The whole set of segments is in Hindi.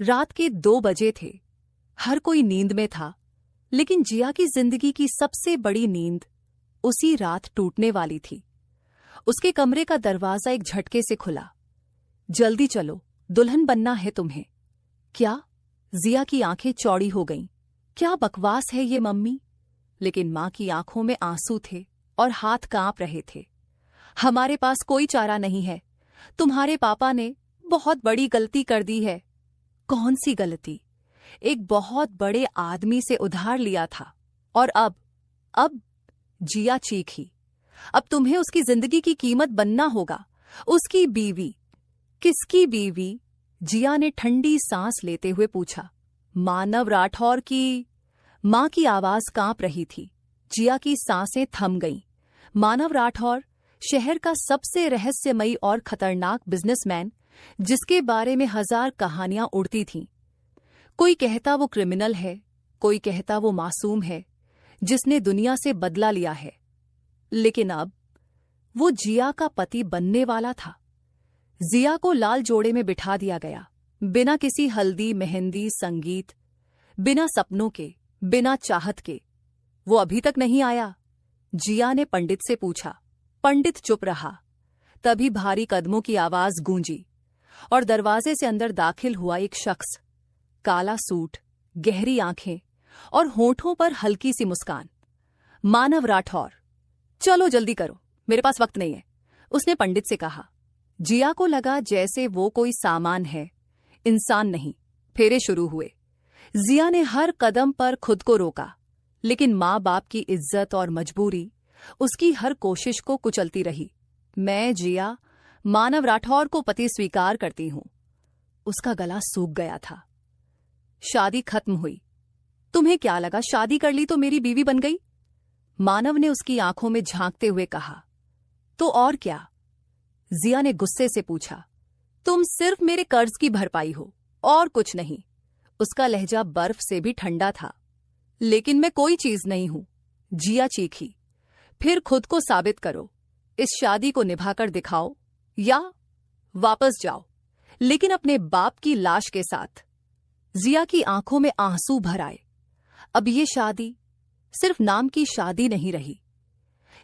रात के 2 बजे थे। हर कोई नींद में था, लेकिन जिया की जिंदगी की सबसे बड़ी नींद उसी रात टूटने वाली थी। उसके कमरे का दरवाजा एक झटके से खुला। जल्दी चलो, दुल्हन बनना है तुम्हें। क्या? जिया की आंखें चौड़ी हो गईं। क्या बकवास है ये मम्मी? लेकिन मां की आंखों में आंसू थे और हाथ कांप रहे थे। हमारे पास कोई चारा नहीं है। तुम्हारे पापा ने बहुत बड़ी गलती कर दी है। कौन सी गलती? एक बहुत बड़े आदमी से उधार लिया था और अब जिया चीखी। अब तुम्हें उसकी जिंदगी की कीमत बनना होगा। उसकी बीवी। किसकी बीवी? जिया ने ठंडी सांस लेते हुए पूछा। मानव राठौर की। मां की आवाज कांप रही थी। जिया की सांसें थम गईं। मानव राठौर, शहर का सबसे रहस्यमयी और खतरनाक बिजनेसमैन, जिसके बारे में 1000 कहानियां उड़ती थीं। कोई कहता वो क्रिमिनल है, कोई कहता वो मासूम है जिसने दुनिया से बदला लिया है। लेकिन अब वो जिया का पति बनने वाला था। जिया को लाल जोड़े में बिठा दिया गया, बिना किसी हल्दी मेहंदी संगीत, बिना सपनों के, बिना चाहत के। वो अभी तक नहीं आया? जिया ने पंडित से पूछा। पंडित चुप रहा। तभी भारी कदमों की आवाज गूंजी और दरवाजे से अंदर दाखिल हुआ एक शख्स। काला सूट, गहरी आंखें और होठों पर हल्की सी मुस्कान। मानव राठौर। चलो जल्दी करो, मेरे पास वक्त नहीं है, उसने पंडित से कहा। जिया को लगा जैसे वो कोई सामान है, इंसान नहीं। फेरे शुरू हुए। जिया ने हर कदम पर खुद को रोका, लेकिन माँ बाप की इज्जत और मजबूरी उसकी हर कोशिश को कुचलती रही। मैं जिया मानव राठौर को पति स्वीकार करती हूं। उसका गला सूख गया था। शादी खत्म हुई। तुम्हें क्या लगा शादी कर ली तो मेरी बीवी बन गई? मानव ने उसकी आंखों में झांकते हुए कहा। तो और क्या? जिया ने गुस्से से पूछा। तुम सिर्फ मेरे कर्ज की भरपाई हो और कुछ नहीं। उसका लहजा बर्फ से भी ठंडा था। लेकिन मैं कोई चीज नहीं हूं, जिया चीखी। फिर खुद को साबित करो। इस शादी को निभाकर दिखाओ या वापस जाओ, लेकिन अपने बाप की लाश के साथ। जिया की आंखों में आंसू भर आए। अब ये शादी सिर्फ नाम की शादी नहीं रही,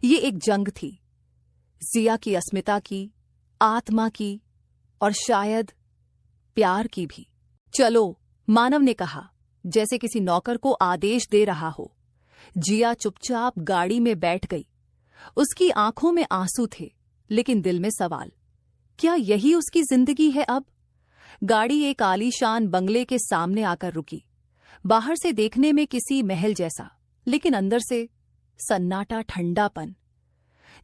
ये एक जंग थी। जिया की अस्मिता की, आत्मा की और शायद प्यार की भी। चलो, मानव ने कहा, जैसे किसी नौकर को आदेश दे रहा हो। जिया चुपचाप गाड़ी में बैठ गई। उसकी आंखों में आंसू थे, लेकिन दिल में सवाल। क्या यही उसकी जिंदगी है अब? गाड़ी एक आलीशान बंगले के सामने आकर रुकी। बाहर से देखने में किसी महल जैसा, लेकिन अंदर से सन्नाटा, ठंडापन,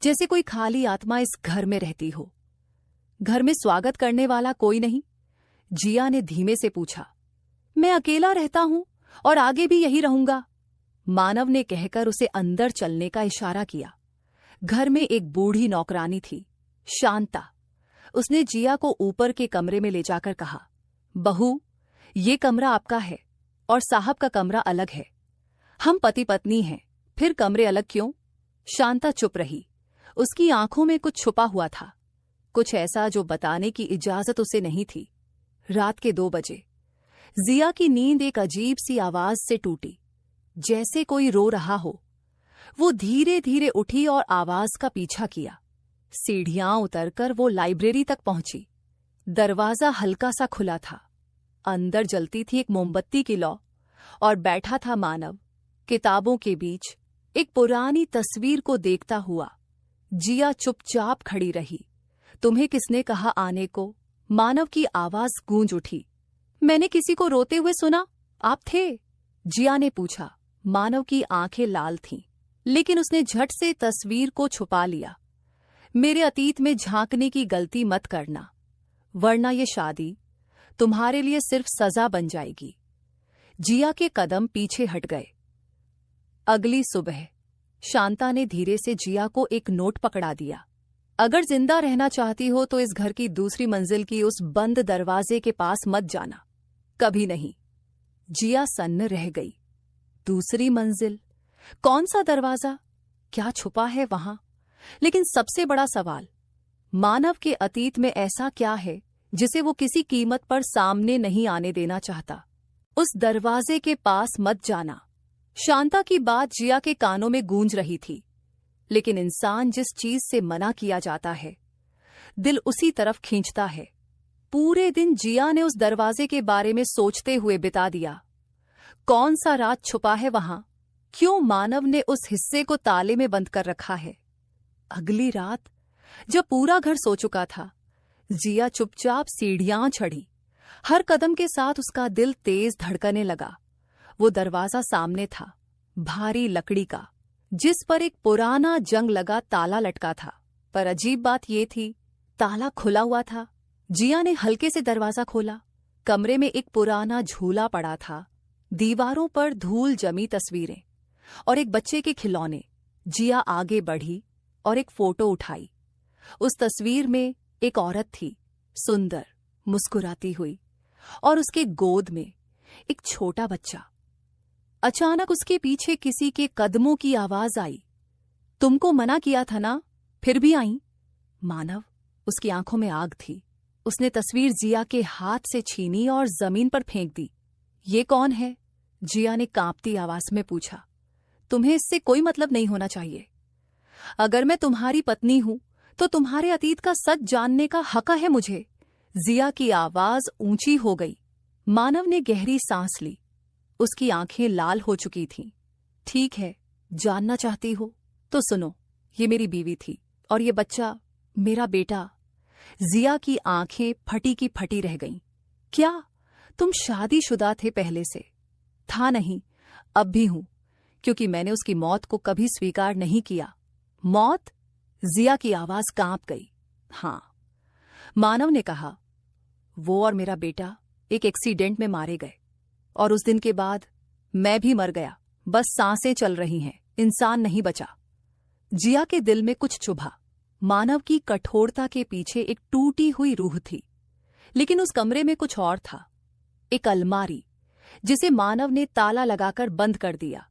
जैसे कोई खाली आत्मा इस घर में रहती हो। घर में स्वागत करने वाला कोई नहीं? जिया ने धीमे से पूछा। मैं अकेला रहता हूं और आगे भी यही रहूंगा, मानव ने कहकर उसे अंदर चलने का इशारा किया। घर में एक बूढ़ी नौकरानी थी, शांता। उसने जिया को ऊपर के कमरे में ले जाकर कहा, बहू, ये कमरा आपका है और साहब का कमरा अलग है। हम पति पत्नी हैं, फिर कमरे अलग क्यों? शांता चुप रही। उसकी आंखों में कुछ छुपा हुआ था, कुछ ऐसा जो बताने की इजाजत उसे नहीं थी। रात के 2 बजे जिया की नींद एक अजीब सी आवाज से टूटी, जैसे कोई रो रहा हो। वो धीरे धीरे उठी और आवाज का पीछा किया। सीढ़ियां उतरकर वो लाइब्रेरी तक पहुंची। दरवाजा हल्का सा खुला था। अंदर जलती थी एक मोमबत्ती की लौ और बैठा था मानव, किताबों के बीच, एक पुरानी तस्वीर को देखता हुआ। जिया चुपचाप खड़ी रही। तुम्हें किसने कहा आने को? मानव की आवाज गूंज उठी। मैंने किसी को रोते हुए सुना। आप थे? जिया ने पूछा। मानव की आंखें लाल थीं, लेकिन उसने झट से तस्वीर को छुपा लिया। मेरे अतीत में झांकने की गलती मत करना, वरना ये शादी तुम्हारे लिए सिर्फ सजा बन जाएगी। जिया के कदम पीछे हट गए। अगली सुबह शांता ने धीरे से जिया को एक नोट पकड़ा दिया। अगर जिंदा रहना चाहती हो तो इस घर की दूसरी मंजिल की उस बंद दरवाजे के पास मत जाना, कभी नहीं। जिया सन्न रह गई। दूसरी मंजिल? कौन सा दरवाजा? क्या छुपा है वहां? लेकिन सबसे बड़ा सवाल, मानव के अतीत में ऐसा क्या है जिसे वो किसी कीमत पर सामने नहीं आने देना चाहता। उस दरवाजे के पास मत जाना। शांता की बात जिया के कानों में गूंज रही थी, लेकिन इंसान जिस चीज से मना किया जाता है, दिल उसी तरफ खींचता है। पूरे दिन जिया ने उस दरवाजे के बारे में सोचते हुए बिता दिया। कौन सा राज छुपा है वहां? क्यों मानव ने उस हिस्से को ताले में बंद कर रखा है? अगली रात जब पूरा घर सो चुका था, जिया चुपचाप सीढ़ियां चढ़ी। हर कदम के साथ उसका दिल तेज धड़कने लगा। वो दरवाजा सामने था, भारी लकड़ी का, जिस पर एक पुराना जंग लगा ताला लटका था। पर अजीब बात ये थी, ताला खुला हुआ था। जिया ने हल्के से दरवाजा खोला। कमरे में एक पुराना झूला पड़ा था, दीवारों पर धूल जमी तस्वीरें और एक बच्चे के खिलौने। जिया आगे बढ़ी और एक फोटो उठाई। उस तस्वीर में एक औरत थी, सुंदर, मुस्कुराती हुई, और उसके गोद में एक छोटा बच्चा। अचानक उसके पीछे किसी के कदमों की आवाज आई। तुमको मना किया था ना, फिर भी आई। मानव, उसकी आंखों में आग थी। उसने तस्वीर जिया के हाथ से छीनी और जमीन पर फेंक दी। ये कौन है? जिया ने कांपती आवाज में पूछा। तुम्हें इससे कोई मतलब नहीं होना चाहिए। अगर मैं तुम्हारी पत्नी हूं तो तुम्हारे अतीत का सच जानने का हक है मुझे। जिया की आवाज ऊंची हो गई। मानव ने गहरी सांस ली। उसकी आंखें लाल हो चुकी थीं। ठीक है, जानना चाहती हो तो सुनो। ये मेरी बीवी थी और ये बच्चा मेरा बेटा। जिया की आंखें फटी की फटी रह गईं। क्या तुम शादीशुदा थे पहले से? था नहीं, अब भी हूं, क्योंकि मैंने उसकी मौत को कभी स्वीकार नहीं किया। मौत? जिया की आवाज कांप गई। हां, मानव ने कहा। वो और मेरा बेटा एक एक्सीडेंट में मारे गए, और उस दिन के बाद मैं भी मर गया। बस सांसें चल रही हैं, इंसान नहीं बचा। जिया के दिल में कुछ चुभा। मानव की कठोरता के पीछे एक टूटी हुई रूह थी, लेकिन उस कमरे में कुछ और था। एक अलमारी, जिसे मानव ने ताला लगाकर बंद कर दिया।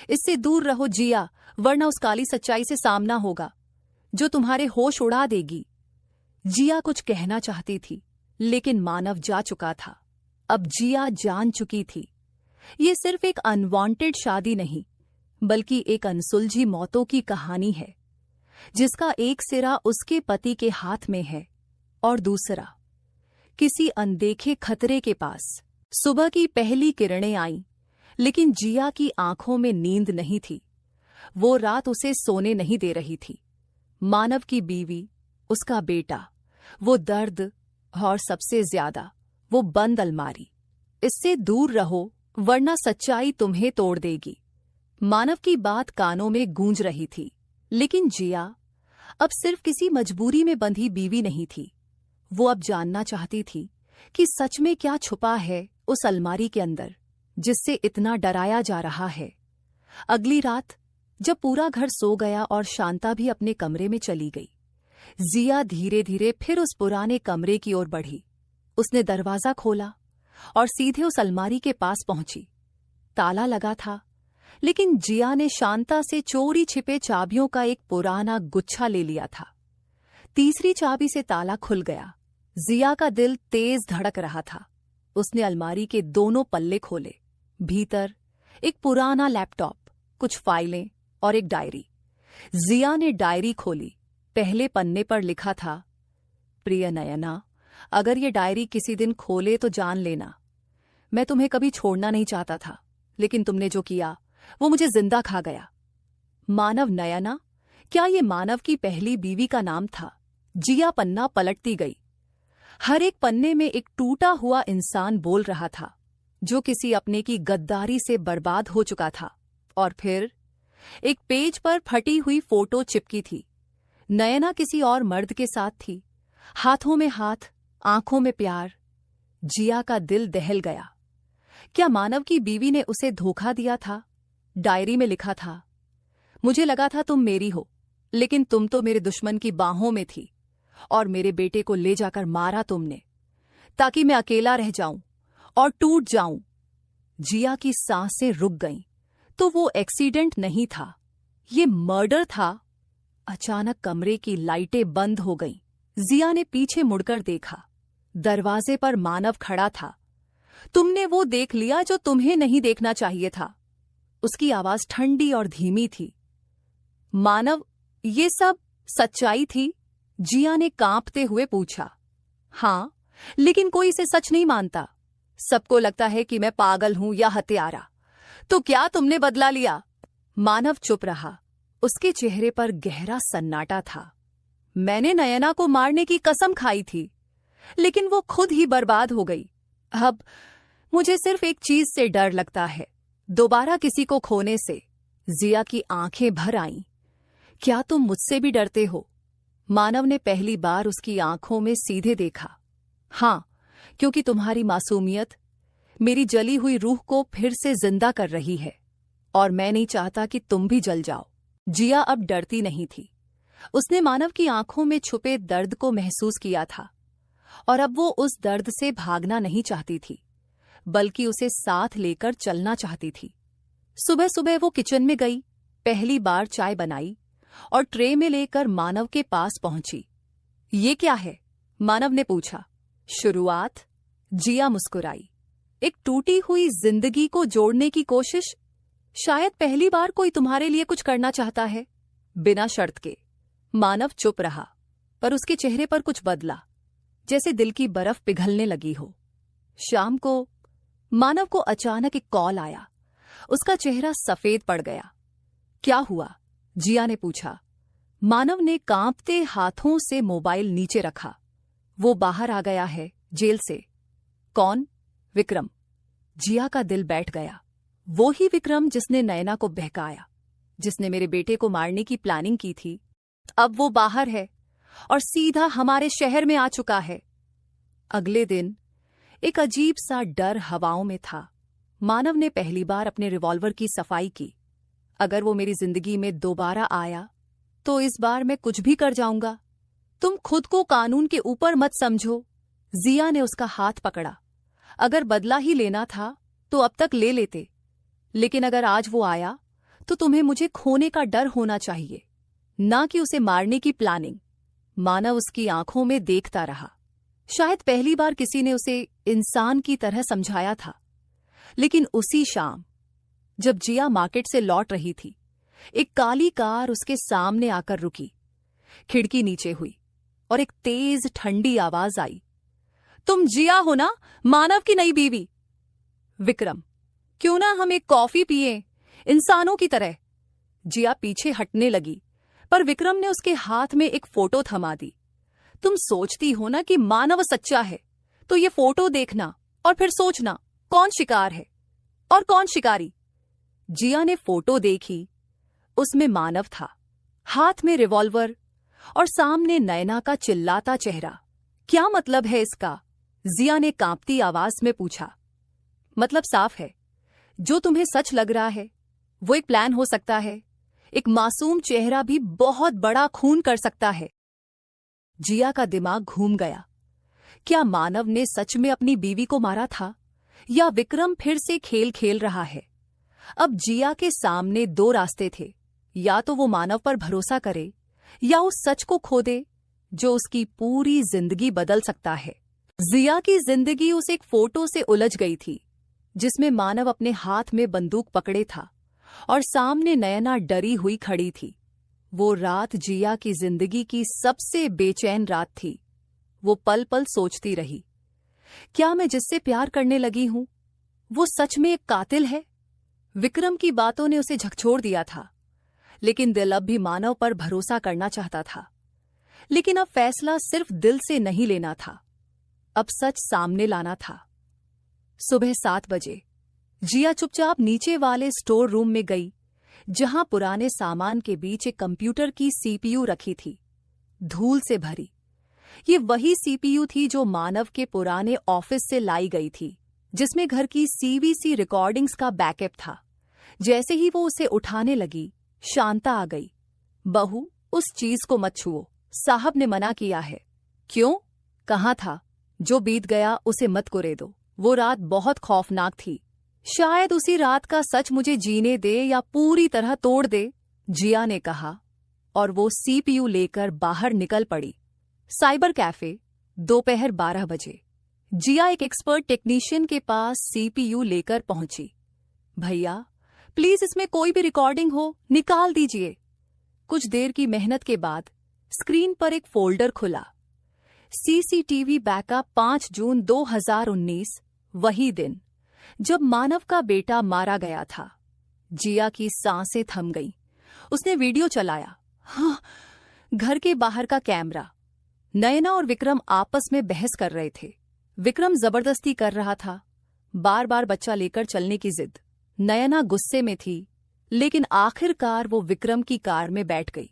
इससे दूर रहो जिया, वरना उस काली सच्चाई से सामना होगा जो तुम्हारे होश उड़ा देगी। जिया कुछ कहना चाहती थी, लेकिन मानव जा चुका था। अब जिया जान चुकी थी, ये सिर्फ एक अनवांटेड शादी नहीं, बल्कि एक अनसुलझी मौतों की कहानी है, जिसका एक सिरा उसके पति के हाथ में है और दूसरा किसी अनदेखे खतरे के पास। सुबह की पहली किरणें आईं, लेकिन जिया की आंखों में नींद नहीं थी। वो रात उसे सोने नहीं दे रही थी। मानव की बीवी, उसका बेटा, वो दर्द, और सबसे ज्यादा वो बंद अलमारी। इससे दूर रहो, वरना सच्चाई तुम्हें तोड़ देगी। मानव की बात कानों में गूंज रही थी, लेकिन जिया अब सिर्फ किसी मजबूरी में बंधी बीवी नहीं थी। वो अब जानना चाहती थी कि सच में क्या छुपा है उस अलमारी के अंदर, जिससे इतना डराया जा रहा है। अगली रात जब पूरा घर सो गया और शांता भी अपने कमरे में चली गई, जिया धीरे धीरे फिर उस पुराने कमरे की ओर बढ़ी। उसने दरवाजा खोला और सीधे उस अलमारी के पास पहुंची। ताला लगा था, लेकिन जिया ने शांता से चोरी छिपे चाबियों का एक पुराना गुच्छा ले लिया था। तीसरी चाबी से ताला खुल गया। जिया का दिल तेज धड़क रहा था। उसने अलमारी के दोनों पल्ले खोले। भीतर एक पुराना लैपटॉप, कुछ फाइलें और एक डायरी। जिया ने डायरी खोली। पहले पन्ने पर लिखा था, प्रिय नयना, अगर ये डायरी किसी दिन खोले तो जान लेना। मैं तुम्हें कभी छोड़ना नहीं चाहता था, लेकिन तुमने जो किया वो मुझे जिंदा खा गया। मानव नयना? क्या ये मानव की पहली बीवी का नाम था? जिया पन्ना पलटती गई। हर एक पन्ने में एक टूटा हुआ इंसान बोल रहा था, जो किसी अपने की गद्दारी से बर्बाद हो चुका था। और फिर एक पेज पर फटी हुई फोटो चिपकी थी। नयना किसी और मर्द के साथ थी, हाथों में हाथ, आंखों में प्यार। जिया का दिल दहल गया। क्या मानव की बीवी ने उसे धोखा दिया था? डायरी में लिखा था, मुझे लगा था तुम मेरी हो, लेकिन तुम तो मेरे दुश्मन की बाहों में थी, और मेरे बेटे को ले जाकर मारा तुमने, ताकि मैं अकेला रह जाऊं और टूट जाऊं। जिया की सांसें रुक गईं। तो वो एक्सीडेंट नहीं था, ये मर्डर था। अचानक कमरे की लाइटें बंद हो गईं। जिया ने पीछे मुड़कर देखा। दरवाजे पर मानव खड़ा था। तुमने वो देख लिया जो तुम्हें नहीं देखना चाहिए था। उसकी आवाज ठंडी और धीमी थी। मानव, ये सब सच्चाई थी? जिया ने कांपते हुए पूछा। हाँ, लेकिन कोई इसे सच नहीं मानता। सबको लगता है कि मैं पागल हूं या हत्यारा। तो क्या तुमने बदला लिया? मानव चुप रहा। उसके चेहरे पर गहरा सन्नाटा था। मैंने नयना को मारने की कसम खाई थी, लेकिन वो खुद ही बर्बाद हो गई। अब मुझे सिर्फ एक चीज से डर लगता है, दोबारा किसी को खोने से। जिया की आंखें भर आईं। क्या तुम मुझसे भी डरते हो? मानव ने पहली बार उसकी आंखों में सीधे देखा। हाँ, क्योंकि तुम्हारी मासूमियत मेरी जली हुई रूह को फिर से जिंदा कर रही है, और मैं नहीं चाहता कि तुम भी जल जाओ। जिया अब डरती नहीं थी। उसने मानव की आंखों में छुपे दर्द को महसूस किया था, और अब वो उस दर्द से भागना नहीं चाहती थी, बल्कि उसे साथ लेकर चलना चाहती थी। सुबह सुबह वो किचन में गई, पहली बार चाय बनाई और ट्रे में लेकर मानव के पास पहुंची। ये क्या है? मानव ने पूछा। शुरुआत, जिया मुस्कुराई। एक टूटी हुई जिंदगी को जोड़ने की कोशिश। शायद पहली बार कोई तुम्हारे लिए कुछ करना चाहता है, बिना शर्त के। मानव चुप रहा, पर उसके चेहरे पर कुछ बदला, जैसे दिल की बर्फ पिघलने लगी हो। शाम को मानव को अचानक एक कॉल आया। उसका चेहरा सफेद पड़ गया। क्या हुआ? जिया ने पूछा। मानव ने कांपते हाथों से मोबाइल नीचे रखा। वो बाहर आ गया है, जेल से। कौन? विक्रम। जिया का दिल बैठ गया। वो ही विक्रम जिसने नयना को बहकाया, जिसने मेरे बेटे को मारने की प्लानिंग की थी। अब वो बाहर है और सीधा हमारे शहर में आ चुका है। अगले दिन एक अजीब सा डर हवाओं में था। मानव ने पहली बार अपने रिवॉल्वर की सफाई की। अगर वो मेरी जिंदगी में दोबारा आया तो इस बार मैं कुछ भी कर जाऊंगा। तुम खुद को कानून के ऊपर मत समझो। जिया ने उसका हाथ पकड़ा। अगर बदला ही लेना था तो अब तक ले लेते, लेकिन अगर आज वो आया तो तुम्हें मुझे खोने का डर होना चाहिए, ना कि उसे मारने की प्लानिंग। मानव उसकी आंखों में देखता रहा। शायद पहली बार किसी ने उसे इंसान की तरह समझाया था। लेकिन उसी शाम जब जिया मार्केट से लौट रही थी, एक काली कार उसके सामने आकर रुकी। खिड़की नीचे हुई और एक तेज ठंडी आवाज आई। तुम जिया हो ना, मानव की नई बीवी? विक्रम। क्यों ना हम एक कॉफी पिए, इंसानों की तरह। जिया पीछे हटने लगी, पर विक्रम ने उसके हाथ में एक फोटो थमा दी। तुम सोचती हो ना कि मानव सच्चा है, तो ये फोटो देखना और फिर सोचना कौन शिकार है और कौन शिकारी। जिया ने फोटो देखी। उसमें मानव था, हाथ में रिवॉल्वर और सामने नयना का चिल्लाता चेहरा। क्या मतलब है इसका? जिया ने कांपती आवाज में पूछा। मतलब साफ है, जो तुम्हें सच लग रहा है वो एक प्लान हो सकता है। एक मासूम चेहरा भी बहुत बड़ा खून कर सकता है। जिया का दिमाग घूम गया। क्या मानव ने सच में अपनी बीवी को मारा था, या विक्रम फिर से खेल खेल रहा है? अब जिया के सामने दो रास्ते थे, या तो वो मानव पर भरोसा करे या उस सच को खो दे जो उसकी पूरी जिंदगी बदल सकता है। जिया की जिंदगी उस एक फोटो से उलझ गई थी, जिसमें मानव अपने हाथ में बंदूक पकड़े था और सामने नयना डरी हुई खड़ी थी। वो रात जिया की जिंदगी की सबसे बेचैन रात थी। वो पल पल सोचती रही, क्या मैं जिससे प्यार करने लगी हूं वो सच में एक कातिल है? विक्रम की बातों ने उसे झकझोर दिया था, लेकिन दिल अब भी मानव पर भरोसा करना चाहता था। लेकिन अब फैसला सिर्फ दिल से नहीं लेना था, अब सच सामने लाना था। सुबह 7 बजे जिया चुपचाप नीचे वाले स्टोर रूम में गई, जहां पुराने सामान के बीच एक कंप्यूटर की सीपीयू रखी थी, धूल से भरी। ये वही सीपीयू थी जो मानव के पुराने ऑफिस से लाई गई थी, जिसमें घर की सीवीसी रिकॉर्डिंग्स का बैकअप था। जैसे ही वो उसे उठाने लगी, शांता आ गई। बहू, उस चीज को मत छुओ, साहब ने मना किया है। क्यों? कहाँ था? जो बीत गया उसे मत कुरे दो। वो रात बहुत खौफनाक थी। शायद उसी रात का सच मुझे जीने दे या पूरी तरह तोड़ दे, जिया ने कहा, और वो सीपीयू लेकर बाहर निकल पड़ी। साइबर कैफे दोपहर 12 बजे जिया एक एक्सपर्ट टेक्नीशियन के पास सीपीयू लेकर पहुंची। भैया प्लीज इसमें कोई भी रिकॉर्डिंग हो निकाल दीजिए। कुछ देर की मेहनत के बाद स्क्रीन पर एक फोल्डर खुला। सीसीटीवी बैकअप 5 जून 2019, वही दिन जब मानव का बेटा मारा गया था। जिया की सांसें थम गईं। उसने वीडियो चलाया। हाँ, घर के बाहर का कैमरा। नयना और विक्रम आपस में बहस कर रहे थे। विक्रम जबरदस्ती कर रहा था, बार बार बच्चा लेकर चलने की जिद। नयना गुस्से में थी, लेकिन आखिरकार वो विक्रम की कार में बैठ गई।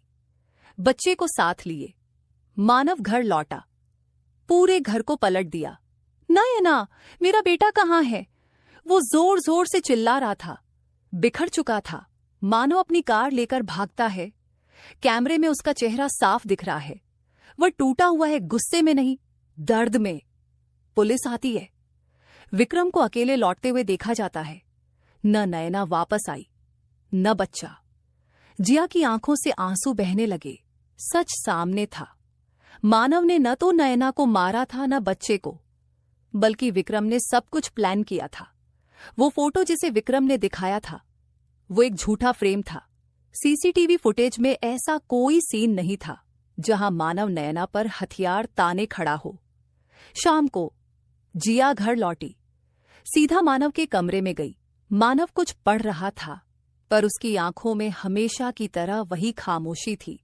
बच्चे को साथ लिए मानव घर लौटा। पूरे घर को पलट दिया। नयना, मेरा बेटा कहाँ है? वो जोर जोर से चिल्ला रहा था। बिखर चुका था। मानव अपनी कार लेकर भागता है। कैमरे में उसका चेहरा साफ दिख रहा है। वह टूटा हुआ है, गुस्से में नहीं, दर्द में। पुलिस आती है। विक्रम को अकेले लौटते हुए देखा जाता है। न नयना वापस आई, न बच्चा। जिया की आंखों से आंसू बहने लगे। सच सामने था। मानव ने न तो नयना को मारा था, न बच्चे को, बल्कि विक्रम ने सब कुछ प्लान किया था। वो फोटो जिसे विक्रम ने दिखाया था, वो एक झूठा फ्रेम था। सीसीटीवी फुटेज में ऐसा कोई सीन नहीं था जहां मानव नयना पर हथियार ताने खड़ा हो। शाम को जिया घर लौटी। सीधा मानव के कमरे में गई। मानव कुछ पढ़ रहा था, पर उसकी आंखों में हमेशा की तरह वही खामोशी थी।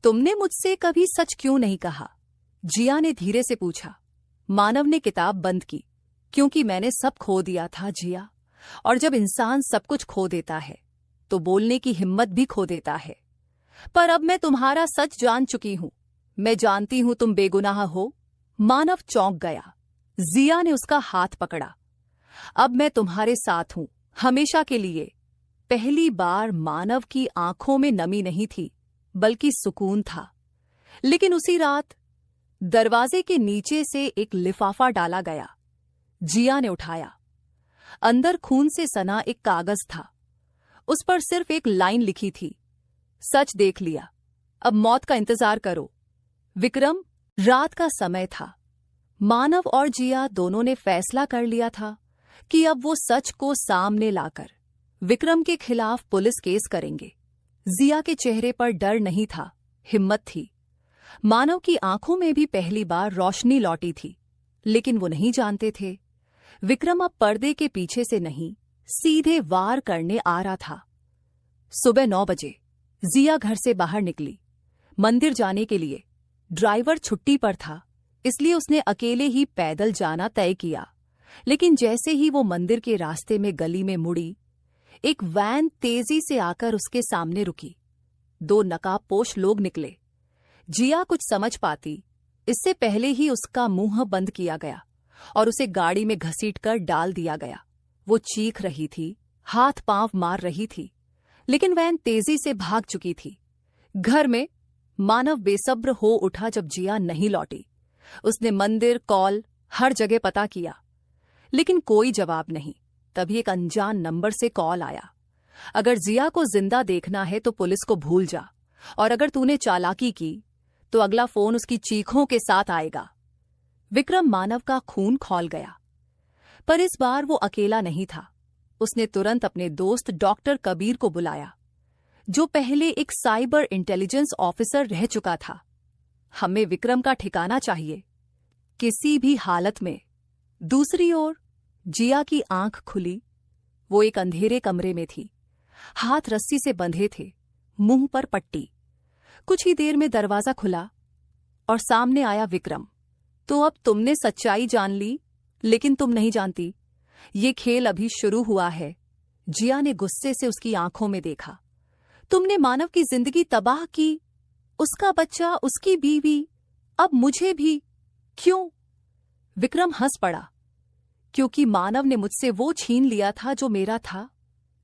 तुमने मुझसे कभी सच क्यों नहीं कहा? जिया ने धीरे से पूछा। मानव ने किताब बंद की। क्योंकि मैंने सब खो दिया था जिया, और जब इंसान सब कुछ खो देता है तो बोलने की हिम्मत भी खो देता है। पर अब मैं तुम्हारा सच जान चुकी हूं। मैं जानती हूं तुम बेगुनाह हो। मानव चौंक गया। जिया ने उसका हाथ पकड़ा। अब मैं तुम्हारे साथ हूं, हमेशा के लिए। पहली बार मानव की आंखों में नमी नहीं थी, बल्कि सुकून था। लेकिन उसी रात दरवाजे के नीचे से एक लिफाफा डाला गया। जिया ने उठाया। अंदर खून से सना एक कागज था। उस पर सिर्फ एक लाइन लिखी थी, सच देख लिया, अब मौत का इंतजार करो। विक्रम। रात का समय था। मानव और जिया दोनों ने फैसला कर लिया था कि अब वो सच को सामने लाकर विक्रम के खिलाफ पुलिस केस करेंगे। जिया के चेहरे पर डर नहीं था, हिम्मत थी। मानव की आंखों में भी पहली बार रोशनी लौटी थी, लेकिन वो नहीं जानते थे विक्रम अब पर्दे के पीछे से नहीं, सीधे वार करने आ रहा था। सुबह 9 बजे जिया घर से बाहर निकली, मंदिर जाने के लिए। ड्राइवर छुट्टी पर था, इसलिए उसने अकेले ही पैदल जाना तय किया। लेकिन जैसे ही वो मंदिर के रास्ते में गली में मुड़ी, एक वैन तेजी से आकर उसके सामने रुकी। 2 नकाबपोश लोग निकले। जिया कुछ समझ पाती, इससे पहले ही उसका मुंह बंद किया गया और उसे गाड़ी में घसीटकर डाल दिया गया। वो चीख रही थी, हाथ पांव मार रही थी, लेकिन वैन तेजी से भाग चुकी थी। घर में मानव बेसब्र हो उठा जब जिया नहीं लौटी। उसने मंदिर, कॉल, हर जगह पता किया, लेकिन कोई जवाब नहीं। तभी एक अनजान नंबर से कॉल आया। अगर जिया को जिंदा देखना है तो पुलिस को भूल जा, और अगर तूने चालाकी की तो अगला फोन उसकी चीखों के साथ आएगा। विक्रम मानव का खून खौल गया, पर इस बार वो अकेला नहीं था। उसने तुरंत अपने दोस्त डॉक्टर कबीर को बुलाया, जो पहले एक साइबर इंटेलिजेंस ऑफिसर रह चुका था। हमें विक्रम का ठिकाना चाहिए, किसी भी हालत में। दूसरी ओर जिया की आंख खुली। वो एक अंधेरे कमरे में थी, हाथ रस्सी से बंधे थे, मुंह पर पट्टी। कुछ ही देर में दरवाजा खुला और सामने आया विक्रम। तो अब तुमने सच्चाई जान ली, लेकिन तुम नहीं जानती, ये खेल अभी शुरू हुआ है। जिया ने गुस्से से उसकी आंखों में देखा। तुमने मानव की जिंदगी तबाह की, उसका बच्चा, उसकी बीवी, अब मुझे भी। क्यों? विक्रम हंस पड़ा। क्योंकि मानव ने मुझसे वो छीन लिया था जो मेरा था।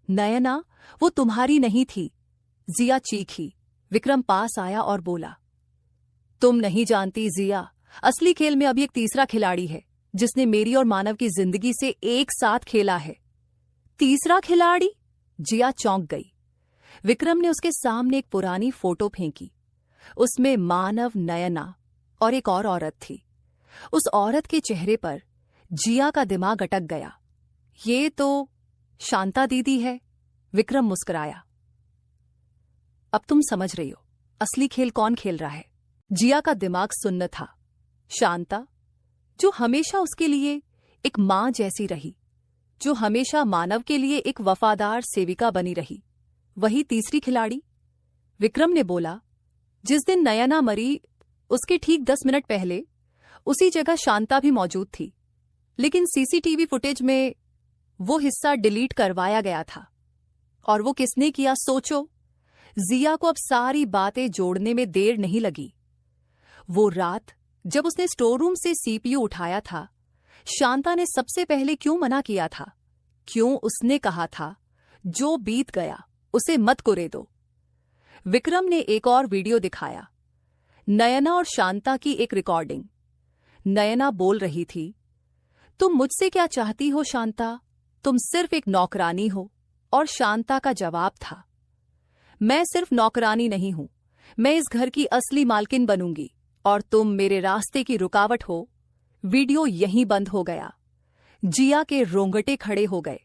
नयना, वो तुम्हारी नहीं थी। जिया चीखी। विक्रम पास आया और बोला, तुम नहीं जानती जिया, असली खेल में अभी एक तीसरा खिलाड़ी है, जिसने मेरी और मानव की जिंदगी से एक साथ खेला है। तीसरा खिलाड़ी? जिया चौंक गई। विक्रम ने उसके सामने एक पुरानी फोटो फेंकी। उसमें मानव, नयना और एक और औरत थी। उस औरत के चेहरे पर जिया का दिमाग अटक गया। ये तो शांता दीदी है। विक्रम मुस्कुराया। अब तुम समझ रही हो असली खेल कौन खेल रहा है। जिया का दिमाग सुन्न था। शांता, जो हमेशा उसके लिए एक मां जैसी रही, जो हमेशा मानव के लिए एक वफादार सेविका बनी रही, वही तीसरी खिलाड़ी। विक्रम ने बोला, जिस दिन नयना मरी उसके ठीक 10 मिनट पहले उसी जगह शांता भी मौजूद थी, लेकिन सीसीटीवी फुटेज में वो हिस्सा डिलीट करवाया गया था। और वो किसने किया सोचो। जिया को अब सारी बातें जोड़ने में देर नहीं लगी। वो रात जब उसने स्टोर रूम से सीपीयू उठाया था, शांता ने सबसे पहले क्यों मना किया था? क्यों उसने कहा था, जो बीत गया उसे मत कुरे दो। विक्रम ने एक और वीडियो दिखाया, नयना और शांता की एक रिकॉर्डिंग। नयना बोल रही थी, तुम मुझसे क्या चाहती हो शांता? तुम सिर्फ एक नौकरानी हो। और शांता का जवाब था, मैं सिर्फ नौकरानी नहीं हूं, मैं इस घर की असली मालकिन बनूंगी और तुम मेरे रास्ते की रुकावट हो। वीडियो यहीं बंद हो गया। जिया के रोंगटे खड़े हो गए।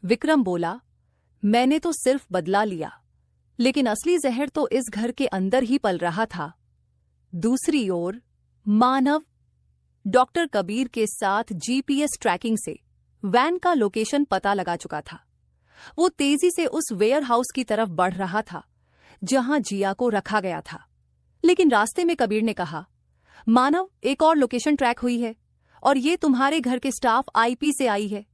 विक्रम बोला, मैंने तो सिर्फ बदला लिया, लेकिन असली जहर तो इस घर के अंदर ही पल रहा था। दूसरी ओर मानव डॉक्टर कबीर के साथ जीपीएस ट्रैकिंग से वैन का लोकेशन पता लगा चुका था। वो तेजी से उस वेयर हाउस की तरफ बढ़ रहा था जहां जिया को रखा गया था। लेकिन रास्ते में कबीर ने कहा, मानव, एक और लोकेशन ट्रैक हुई है और ये तुम्हारे घर के स्टाफ आईपी से आई है।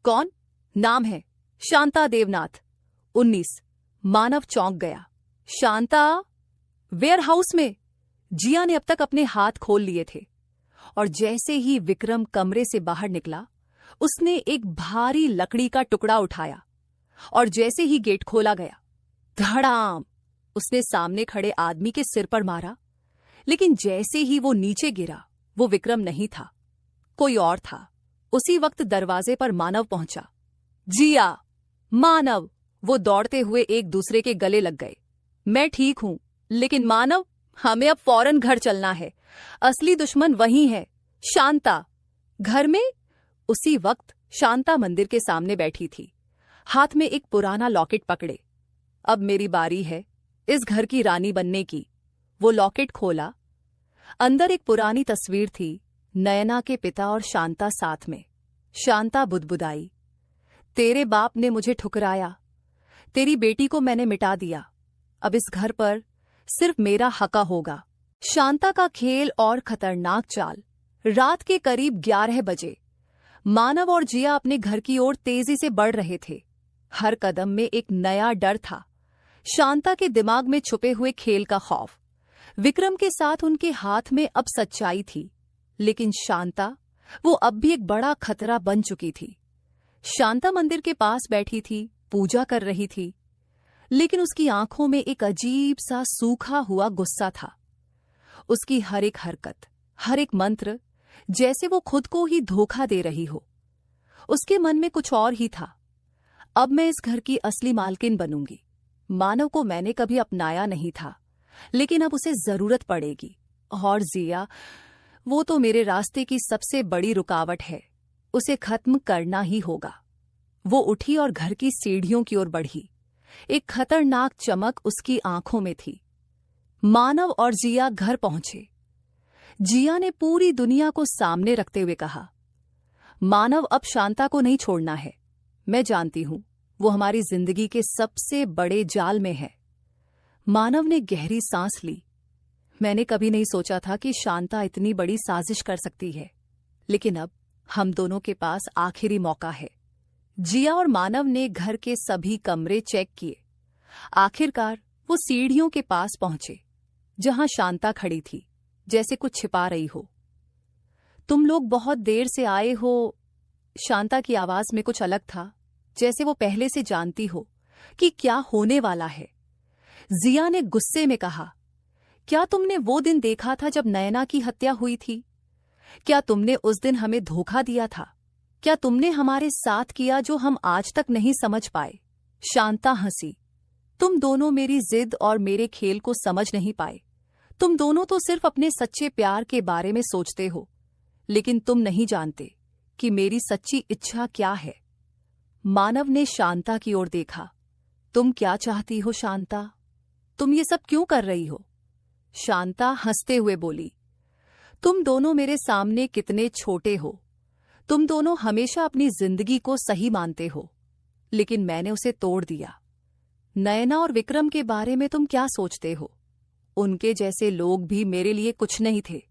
कौन? नाम है शांता देवनाथ, 19। मानव चौंक गया। शांता? वेयर हाउस में? जिया ने अब तक अपने हाथ खोल लिए थे और जैसे ही विक्रम कमरे से बाहर निकला, उसने एक भारी लकड़ी का टुकड़ा उठाया और जैसे ही गेट खोला गया, धड़ाम, उसने सामने खड़े आदमी के सिर पर मारा। लेकिन जैसे ही वो नीचे गिरा, वो विक्रम नहीं था, कोई और था। उसी वक्त दरवाजे पर मानव पहुंचा। जिया, मानव, वो दौड़ते हुए एक दूसरे के गले लग गए। मैं ठीक हूं, लेकिन मानव, हमें अब फौरन घर चलना है। असली दुश्मन वही है, शांता। घर में? उसी वक्त शांता मंदिर के सामने बैठी थी, हाथ में एक पुराना लॉकेट पकड़े। अब मेरी बारी है इस घर की रानी बनने की। वो लॉकेट खोला। अंदर एक पुरानी तस्वीर थी, नयना के पिता और शांता साथ में। शांता बुदबुदाई, तेरे बाप ने मुझे ठुकराया, तेरी बेटी को मैंने मिटा दिया, अब इस घर पर सिर्फ मेरा हक होगा। शांता का खेल और खतरनाक चाल। रात के करीब 11 बजे मानव और जिया अपने घर की ओर तेजी से बढ़ रहे थे। हर कदम में एक नया डर था, शांता के दिमाग में छुपे हुए खेल का खौफ। विक्रम के साथ उनके हाथ में अब सच्चाई थी, लेकिन शांता, वो अब भी एक बड़ा खतरा बन चुकी थी। शांता मंदिर के पास बैठी थी, पूजा कर रही थी, लेकिन उसकी आंखों में एक अजीब सा सूखा हुआ गुस्सा था। उसकी हर एक हरकत, हर एक मंत्र, जैसे वो खुद को ही धोखा दे रही हो। उसके मन में कुछ और ही था। अब मैं इस घर की असली मालकिन बनूंगी। मानव को मैंने कभी अपनाया नहीं था, लेकिन अब उसे जरूरत पड़ेगी। और जिया, वो तो मेरे रास्ते की सबसे बड़ी रुकावट है, उसे खत्म करना ही होगा। वो उठी और घर की सीढ़ियों की ओर बढ़ी। एक खतरनाक चमक उसकी आंखों में थी। मानव और जिया घर पहुंचे। जिया ने पूरी दुनिया को सामने रखते हुए कहा, मानव, अब शांता को नहीं छोड़ना है। मैं जानती हूं वो हमारी जिंदगी के सबसे बड़े जाल में है। मानव ने गहरी सांस ली। मैंने कभी नहीं सोचा था कि शांता इतनी बड़ी साजिश कर सकती है, लेकिन अब हम दोनों के पास आखिरी मौका है। जिया और मानव ने घर के सभी कमरे चेक किए। आखिरकार वो सीढ़ियों के पास पहुंचे, जहां शांता खड़ी थी, जैसे कुछ छिपा रही हो। तुम लोग बहुत देर से आए हो। शांता की आवाज में कुछ अलग था, जैसे वो पहले से जानती हो कि क्या होने वाला है। जिया ने गुस्से में कहा, क्या तुमने वो दिन देखा था जब नयना की हत्या हुई थी? क्या तुमने उस दिन हमें धोखा दिया था? क्या तुमने हमारे साथ किया जो हम आज तक नहीं समझ पाए? शांता हंसी। तुम दोनों मेरी जिद और मेरे खेल को समझ नहीं पाए। तुम दोनों तो सिर्फ अपने सच्चे प्यार के बारे में सोचते हो, लेकिन तुम नहीं जानते कि मेरी सच्ची इच्छा क्या है। मानव ने शांता की ओर देखा। तुम क्या चाहती हो शांता? तुम ये सब क्यों कर रही हो? शांता हंसते हुए बोली, तुम दोनों मेरे सामने कितने छोटे हो। तुम दोनों हमेशा अपनी जिंदगी को सही मानते हो, लेकिन मैंने उसे तोड़ दिया। नयना और विक्रम के बारे में तुम क्या सोचते हो? उनके जैसे लोग भी मेरे लिए कुछ नहीं थे,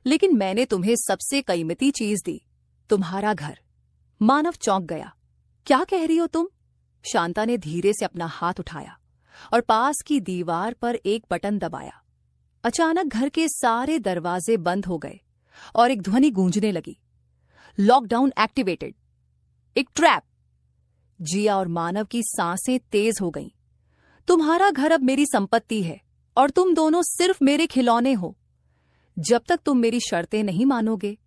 लेकिन मैंने तुम्हें सबसे कीमती चीज दी, तुम्हारा घर। मानव चौंक गया। क्या कह रही हो तुम? शांता ने धीरे से अपना हाथ उठाया और पास की दीवार पर एक बटन दबाया। अचानक घर के सारे दरवाजे बंद हो गए और एक ध्वनि गूंजने लगी, लॉकडाउन एक्टिवेटेड, एक ट्रैप। जिया और मानव की सांसें तेज हो गईं। तुम्हारा घर अब मेरी संपत्ति है और तुम दोनों सिर्फ मेरे खिलौने हो। जब तक तुम मेरी शर्तें नहीं मानोगे,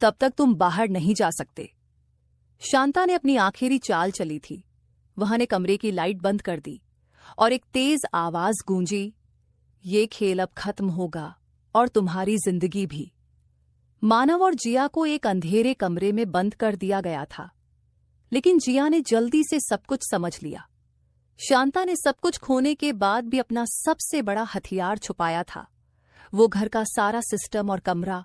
तब तक तुम बाहर नहीं जा सकते। शांता ने अपनी आखिरी चाल चली थी। वहां ने कमरे की लाइट बंद कर दी और एक तेज आवाज गूंजी, ये खेल अब खत्म होगा और तुम्हारी जिंदगी भी। मानव और जिया को एक अंधेरे कमरे में बंद कर दिया गया था, लेकिन जिया ने जल्दी से सब कुछ समझ लिया। शांता ने सब कुछ खोने के बाद भी अपना सबसे बड़ा हथियार छुपाया था। वो घर का सारा सिस्टम और कमरा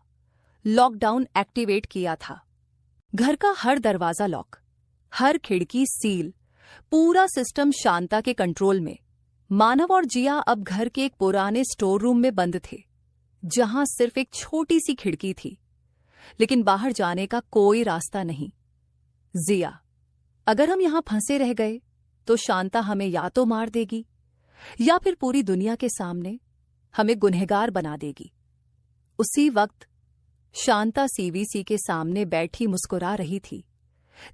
लॉकडाउन एक्टिवेट किया था। घर का हर दरवाजा लॉक, हर खिड़की सील, पूरा सिस्टम शांता के कंट्रोल में। मानव और जिया अब घर के एक पुराने स्टोर रूम में बंद थे, जहां सिर्फ एक छोटी सी खिड़की थी, लेकिन बाहर जाने का कोई रास्ता नहीं। जिया, अगर हम यहां फंसे रह गए तो शांता हमें या तो मार देगी या फिर पूरी दुनिया के सामने हमें गुनहगार बना देगी। उसी वक्त शांता सीवीसी के सामने बैठी मुस्कुरा रही थी।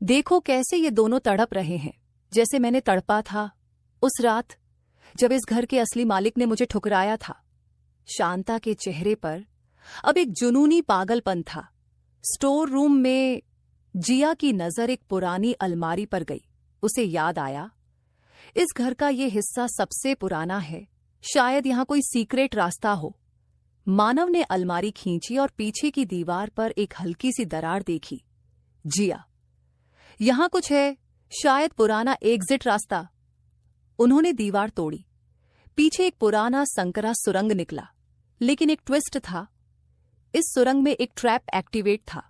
देखो कैसे ये दोनों तड़प रहे हैं, जैसे मैंने तड़पा था उस रात जब इस घर के असली मालिक ने मुझे ठुकराया था। शांता के चेहरे पर अब एक जुनूनी पागलपन था। स्टोर रूम में जिया की नजर एक पुरानी अलमारी पर गई। उसे याद आया, इस घर का ये हिस्सा सबसे पुराना है, शायद यहां कोई सीक्रेट रास्ता हो। मानव ने अलमारी खींची और पीछे की दीवार पर एक हल्की सी दरार देखी। जिया, यहां कुछ है, शायद पुराना एग्जिट रास्ता। उन्होंने दीवार तोड़ी। पीछे एक पुराना संकरा सुरंग निकला, लेकिन एक ट्विस्ट था। इस सुरंग में एक ट्रैप एक्टिवेट था,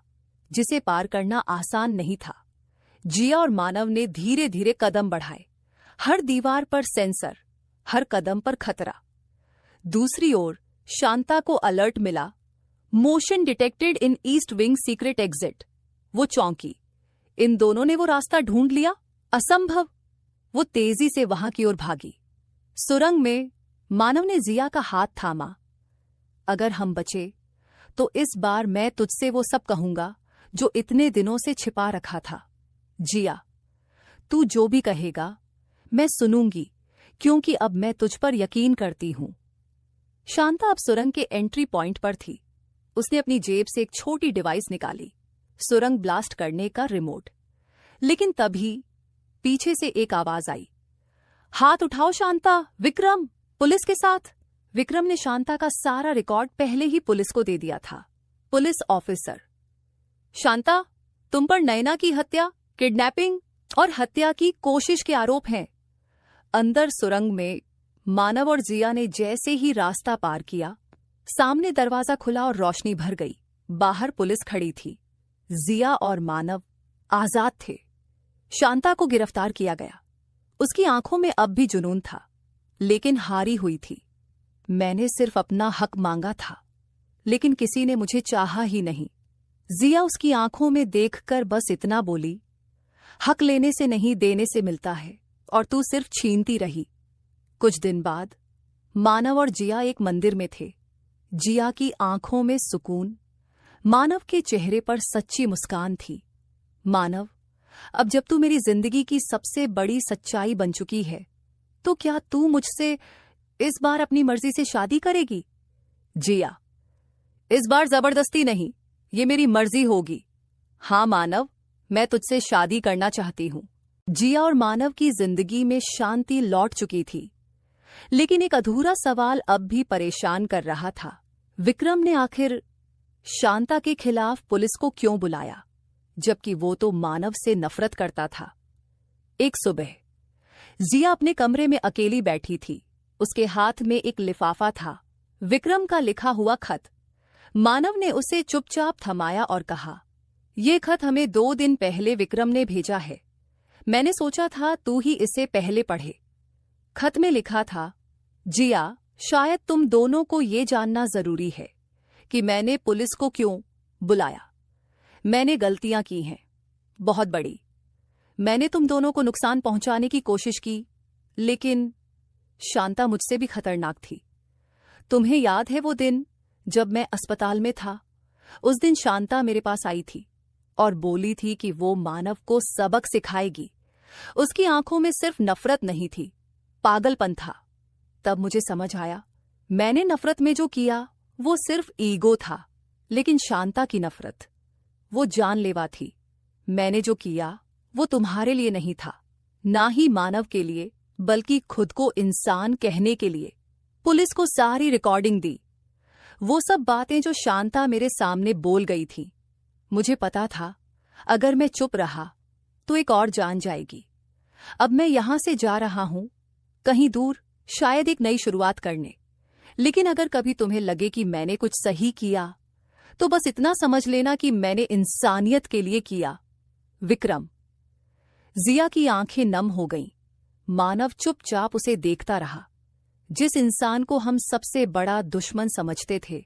जिसे पार करना आसान नहीं था। जिया और मानव ने धीरे धीरे कदम बढ़ाए। हर दीवार पर सेंसर, हर कदम पर खतरा। दूसरी ओर शांता को अलर्ट मिला, motion detected in east wing secret exit. वो चौंकी। इन दोनों ने वो रास्ता ढूंढ लिया? असंभव। वो तेजी से वहां की ओर भागी। सुरंग में मानव ने जिया का हाथ थामा। अगर हम बचे तो इस बार मैं तुझसे वो सब कहूंगा जो इतने दिनों से छिपा रखा था। जिया, तू जो भी कहेगा मैं सुनूंगी, क्योंकि अब मैं तुझ पर यकीन करती हूं। शांता अब सुरंग के एंट्री पॉइंट पर थी। उसने अपनी जेब से एक छोटी डिवाइस निकाली, सुरंग ब्लास्ट करने का रिमोट। लेकिन तभी पीछे से एक आवाज आई, हाथ उठाओ शांता, विक्रम पुलिस के साथ। विक्रम ने शांता का सारा रिकॉर्ड पहले ही पुलिस को दे दिया था। पुलिस ऑफिसर, शांता, तुम पर नयना की हत्या, किडनैपिंग और हत्या की कोशिश के आरोप हैं। अंदर सुरंग में मानव और जिया ने जैसे ही रास्ता पार किया, सामने दरवाजा खुला और रोशनी भर गई। बाहर पुलिस खड़ी थी। जिया और मानव आजाद थे। शांता को गिरफ्तार किया गया। उसकी आंखों में अब भी जुनून था, लेकिन हारी हुई थी। मैंने सिर्फ अपना हक मांगा था, लेकिन किसी ने मुझे चाहा ही नहीं। जिया उसकी आंखों में देखकर बस इतना बोली, हक लेने से नहीं देने से मिलता है, और तू सिर्फ छीनती रही। कुछ दिन बाद मानव और जिया एक मंदिर में थे। जिया की आंखों में सुकून, मानव के चेहरे पर सच्ची मुस्कान थी। मानव, अब जब तू मेरी जिंदगी की सबसे बड़ी सच्चाई बन चुकी है, तो क्या तू मुझसे इस बार अपनी मर्जी से शादी करेगी? जिया, इस बार जबरदस्ती नहीं, ये मेरी मर्जी होगी। हाँ मानव, मैं तुझसे शादी करना चाहती हूं। जिया और मानव की जिंदगी में शांति लौट चुकी थी, लेकिन एक अधूरा सवाल अब भी परेशान कर रहा था। विक्रम ने आखिर शांता के खिलाफ पुलिस को क्यों बुलाया, जबकि वो तो मानव से नफरत करता था। एक सुबह जिया अपने कमरे में अकेली बैठी थी। उसके हाथ में एक लिफाफा था, विक्रम का लिखा हुआ खत। मानव ने उसे चुपचाप थमाया और कहा, ये खत हमें 2 दिन पहले विक्रम ने भेजा है। मैंने सोचा था तू ही इसे पहले पढ़े। खत में लिखा था, जिया, शायद तुम दोनों को ये जानना जरूरी है कि मैंने पुलिस को क्यों बुलाया। मैंने गलतियां की हैं, बहुत बड़ी। मैंने तुम दोनों को नुकसान पहुंचाने की कोशिश की, लेकिन शांता मुझसे भी खतरनाक थी। तुम्हें याद है वो दिन जब मैं अस्पताल में था? उस दिन शांता मेरे पास आई थी और बोली थी कि वो मानव को सबक सिखाएगी। उसकी आंखों में सिर्फ नफरत नहीं थी, पागलपन था। तब मुझे समझ आया, मैंने नफरत में जो किया वो सिर्फ ईगो था, लेकिन शांता की नफरत वो जानलेवा थी। मैंने जो किया वो तुम्हारे लिए नहीं था, ना ही मानव के लिए, बल्कि खुद को इंसान कहने के लिए। पुलिस को सारी रिकॉर्डिंग दी, वो सब बातें जो शांता मेरे सामने बोल गई थी। मुझे पता था अगर मैं चुप रहा तो एक और जान जाएगी। अब मैं यहां से जा रहा हूं, कहीं दूर, शायद एक नई शुरुआत करने। लेकिन अगर कभी तुम्हें लगे कि मैंने कुछ सही किया, तो बस इतना समझ लेना कि मैंने इंसानियत के लिए किया। विक्रम। जिया की आंखें नम हो गईं। मानव चुपचाप उसे देखता रहा। जिस इंसान को हम सबसे बड़ा दुश्मन समझते थे,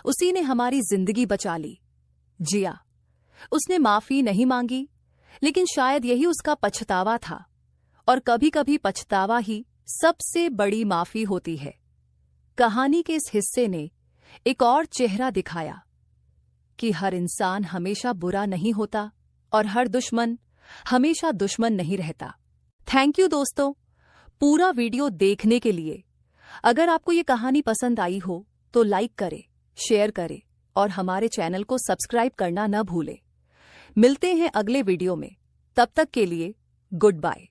उसी ने हमारी जिंदगी बचा ली। जिया, उसने माफी नहीं मांगी, लेकिन शायद यही उसका पछतावा था। और कभी कभी पछतावा ही सबसे बड़ी माफी होती है। कहानी के इस हिस्से ने एक और चेहरा दिखाया कि हर इंसान हमेशा बुरा नहीं होता और हर दुश्मन हमेशा दुश्मन नहीं रहता। थैंक यू दोस्तों, पूरा वीडियो देखने के लिए। अगर आपको ये कहानी पसंद आई हो तो लाइक करें, शेयर करें और हमारे चैनल को सब्सक्राइब करना न भूलें। मिलते हैं अगले वीडियो में, तब तक के लिए गुड बाय।